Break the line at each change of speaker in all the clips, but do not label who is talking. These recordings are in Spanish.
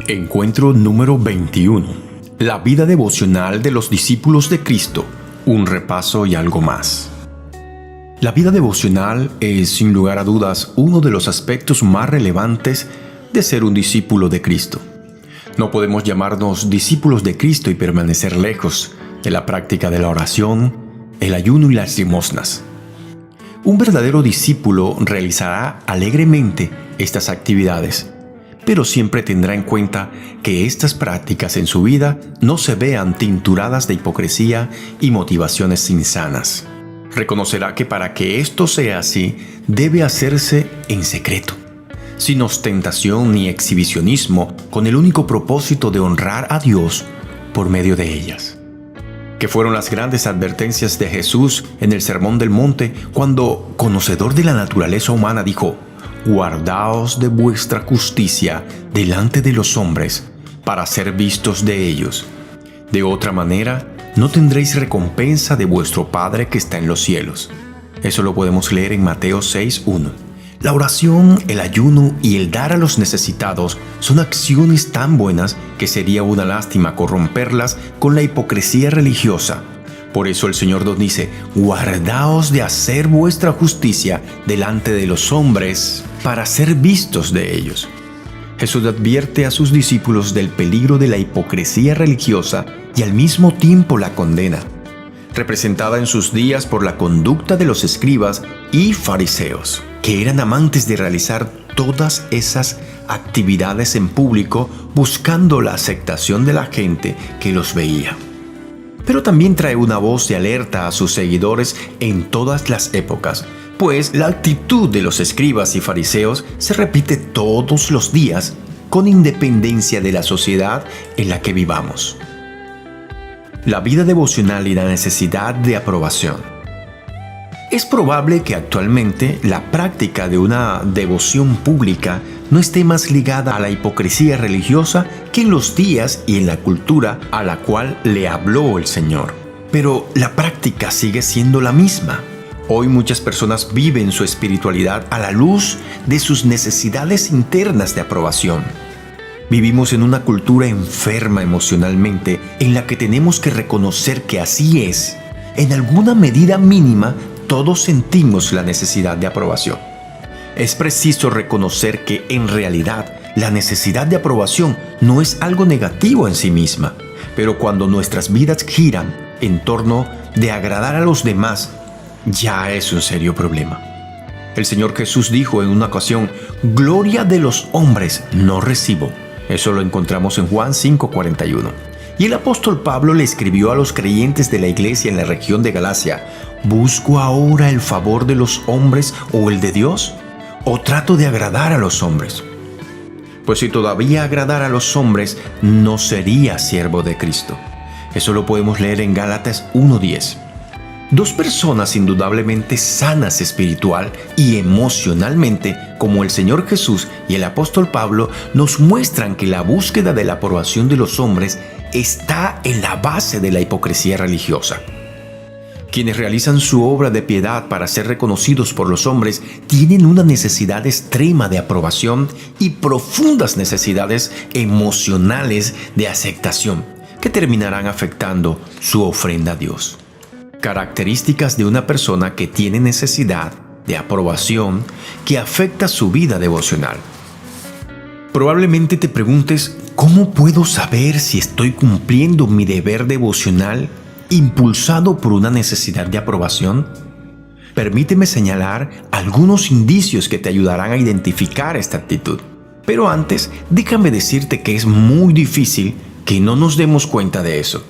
Encuentro número 21. La vida devocional de los discípulos de Cristo. Un repaso y algo más. La vida devocional es, sin lugar a dudas, uno de los aspectos más relevantes de ser un discípulo de Cristo. No podemos llamarnos discípulos de Cristo y permanecer lejos de la práctica de la oración, el ayuno y las limosnas. Un verdadero discípulo realizará alegremente estas actividades, pero siempre tendrá en cuenta que estas prácticas en su vida no se vean tinturadas de hipocresía y motivaciones insanas. Reconocerá que para que esto sea así, debe hacerse en secreto, sin ostentación ni exhibicionismo, con el único propósito de honrar a Dios por medio de ellas. Que fueron las grandes advertencias de Jesús en el Sermón del Monte, cuando, conocedor de la naturaleza humana, dijo: «Guardaos de vuestra justicia delante de los hombres, para ser vistos de ellos. De otra manera, no tendréis recompensa de vuestro Padre que está en los cielos». Eso lo podemos leer en Mateo 6:1. La oración, el ayuno y el dar a los necesitados son acciones tan buenas que sería una lástima corromperlas con la hipocresía religiosa. Por eso el Señor nos dice: «Guardaos de hacer vuestra justicia delante de los hombres, para ser vistos de ellos». Jesús advierte a sus discípulos del peligro de la hipocresía religiosa y al mismo tiempo la condena, representada en sus días por la conducta de los escribas y fariseos, que eran amantes de realizar todas esas actividades en público buscando la aceptación de la gente que los veía. Pero también trae una voz de alerta a sus seguidores en todas las épocas, pues la actitud de los escribas y fariseos se repite todos los días, con independencia de la sociedad en la que vivamos. La vida devocional y la necesidad de aprobación. Es probable que actualmente la práctica de una devoción pública no esté más ligada a la hipocresía religiosa que en los días y en la cultura a la cual le habló el Señor. Pero la práctica sigue siendo la misma. Hoy muchas personas viven su espiritualidad a la luz de sus necesidades internas de aprobación. Vivimos en una cultura enferma emocionalmente en la que tenemos que reconocer que así es. En alguna medida mínima, todos sentimos la necesidad de aprobación. Es preciso reconocer que en realidad la necesidad de aprobación no es algo negativo en sí misma, pero cuando nuestras vidas giran en torno de agradar a los demás, ya es un serio problema. El Señor Jesús dijo en una ocasión: «Gloria de los hombres no recibo». Eso lo encontramos en Juan 5:41. Y el apóstol Pablo le escribió a los creyentes de la iglesia en la región de Galacia: ¿busco ahora el favor de los hombres o el de Dios? ¿O trato de agradar a los hombres? Pues si todavía agradara a los hombres, no sería siervo de Cristo. Eso lo podemos leer en Gálatas 1:10. Dos personas indudablemente sanas espiritual y emocionalmente, como el Señor Jesús y el apóstol Pablo, nos muestran que la búsqueda de la aprobación de los hombres está en la base de la hipocresía religiosa. Quienes realizan su obra de piedad para ser reconocidos por los hombres tienen una necesidad extrema de aprobación y profundas necesidades emocionales de aceptación que terminarán afectando su ofrenda a Dios. Características de una persona que tiene necesidad de aprobación que afecta su vida devocional. Probablemente te preguntes: ¿cómo puedo saber si estoy cumpliendo mi deber devocional impulsado por una necesidad de aprobación? Permíteme señalar algunos indicios que te ayudarán a identificar esta actitud. Pero antes, déjame decirte que es muy difícil que no nos demos cuenta de eso.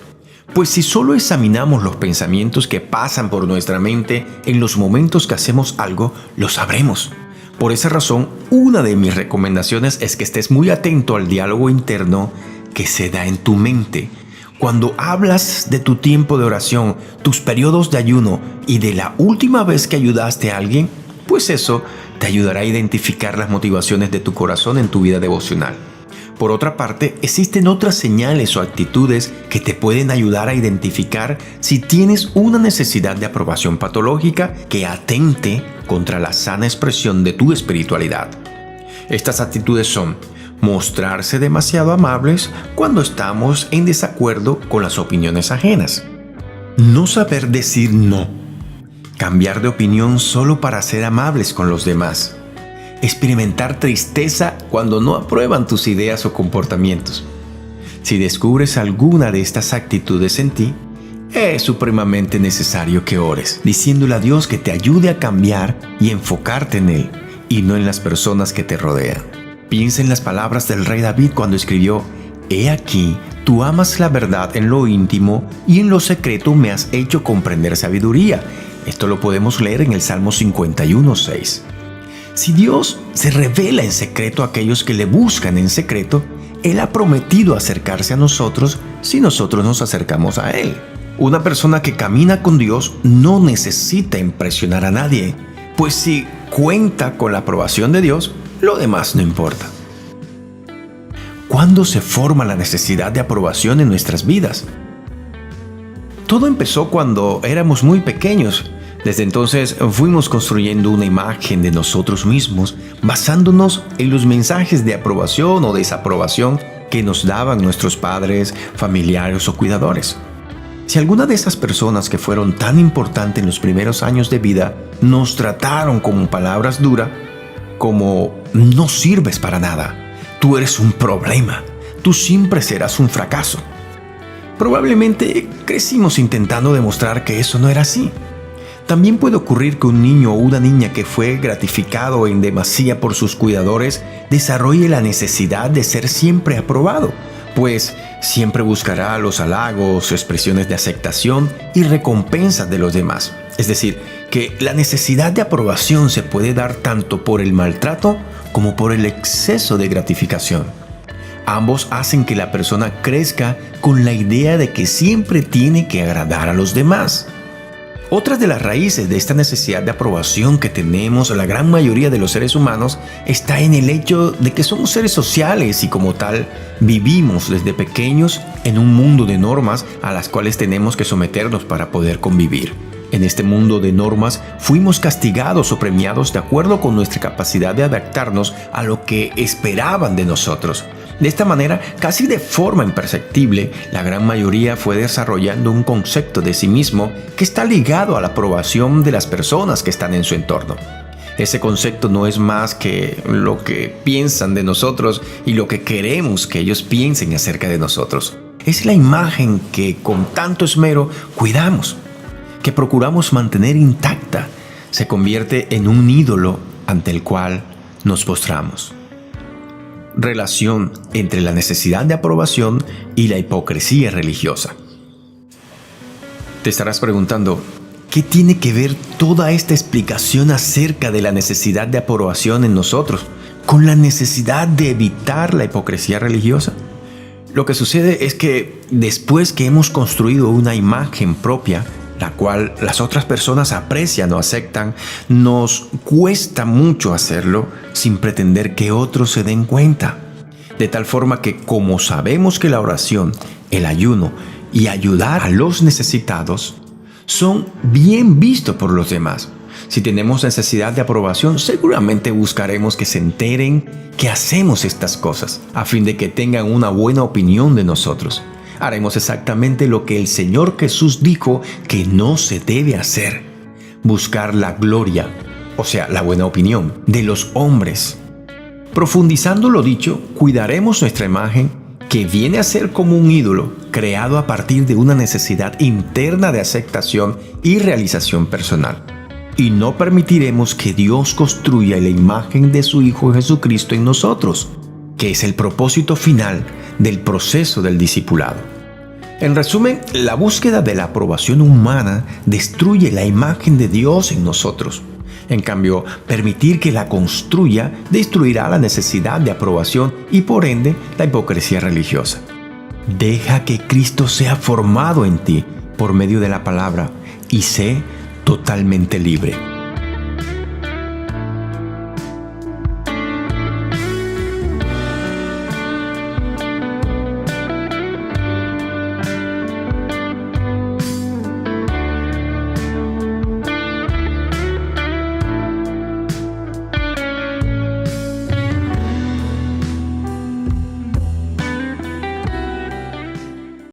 Pues si solo examinamos los pensamientos que pasan por nuestra mente en los momentos que hacemos algo, lo sabremos. Por esa razón, una de mis recomendaciones es que estés muy atento al diálogo interno que se da en tu mente. Cuando hablas de tu tiempo de oración, tus periodos de ayuno y de la última vez que ayudaste a alguien, pues eso te ayudará a identificar las motivaciones de tu corazón en tu vida devocional. Por otra parte, existen otras señales o actitudes que te pueden ayudar a identificar si tienes una necesidad de aprobación patológica que atente contra la sana expresión de tu espiritualidad. Estas actitudes son mostrarse demasiado amables cuando estamos en desacuerdo con las opiniones ajenas, no saber decir no, cambiar de opinión solo para ser amables con los demás, experimentar tristeza cuando no aprueban tus ideas o comportamientos. Si descubres alguna de estas actitudes en ti, es supremamente necesario que ores, diciéndole a Dios que te ayude a cambiar y enfocarte en Él, y no en las personas que te rodean. Piensa en las palabras del rey David cuando escribió: «He aquí, tú amas la verdad en lo íntimo y en lo secreto me has hecho comprender sabiduría». Esto lo podemos leer en el Salmo 51:6. Si Dios se revela en secreto a aquellos que le buscan en secreto, Él ha prometido acercarse a nosotros si nosotros nos acercamos a Él. Una persona que camina con Dios no necesita impresionar a nadie, pues si cuenta con la aprobación de Dios, lo demás no importa. ¿Cuándo se forma la necesidad de aprobación en nuestras vidas? Todo empezó cuando éramos muy pequeños. Desde entonces fuimos construyendo una imagen de nosotros mismos basándonos en los mensajes de aprobación o desaprobación que nos daban nuestros padres, familiares o cuidadores. Si alguna de esas personas que fueron tan importantes en los primeros años de vida nos trataron con palabras duras, como «no sirves para nada», «tú eres un problema», «tú siempre serás un fracaso», probablemente crecimos intentando demostrar que eso no era así. También puede ocurrir que un niño o una niña que fue gratificado en demasía por sus cuidadores desarrolle la necesidad de ser siempre aprobado, pues siempre buscará los halagos, expresiones de aceptación y recompensas de los demás. Es decir, que la necesidad de aprobación se puede dar tanto por el maltrato como por el exceso de gratificación. Ambos hacen que la persona crezca con la idea de que siempre tiene que agradar a los demás. Otra de las raíces de esta necesidad de aprobación que tenemos la gran mayoría de los seres humanos está en el hecho de que somos seres sociales y como tal vivimos desde pequeños en un mundo de normas a las cuales tenemos que someternos para poder convivir. En este mundo de normas fuimos castigados o premiados de acuerdo con nuestra capacidad de adaptarnos a lo que esperaban de nosotros. De esta manera, casi de forma imperceptible, la gran mayoría fue desarrollando un concepto de sí mismo que está ligado a la aprobación de las personas que están en su entorno. Ese concepto no es más que lo que piensan de nosotros y lo que queremos que ellos piensen acerca de nosotros. Es la imagen que con tanto esmero cuidamos, que procuramos mantener intacta. Se convierte en un ídolo ante el cual nos postramos. Relación entre la necesidad de aprobación y la hipocresía religiosa. Te estarás preguntando, ¿qué tiene que ver toda esta explicación acerca de la necesidad de aprobación en nosotros con la necesidad de evitar la hipocresía religiosa? Lo que sucede es que después que hemos construido una imagen propia, la cual las otras personas aprecian o aceptan, nos cuesta mucho hacerlo sin pretender que otros se den cuenta. De tal forma que como sabemos que la oración, el ayuno y ayudar a los necesitados son bien vistos por los demás, si tenemos necesidad de aprobación, seguramente buscaremos que se enteren que hacemos estas cosas a fin de que tengan una buena opinión de nosotros. Haremos exactamente lo que el Señor Jesús dijo que no se debe hacer: buscar la gloria, o sea, la buena opinión de los hombres. Profundizando lo dicho, cuidaremos nuestra imagen, que viene a ser como un ídolo creado a partir de una necesidad interna de aceptación y realización personal. Y no permitiremos que Dios construya la imagen de su Hijo Jesucristo en nosotros, que es el propósito final del proceso del discipulado. En resumen, la búsqueda de la aprobación humana destruye la imagen de Dios en nosotros. En cambio, permitir que la construya destruirá la necesidad de aprobación y por ende la hipocresía religiosa. Deja que Cristo sea formado en ti por medio de la palabra y sé totalmente libre.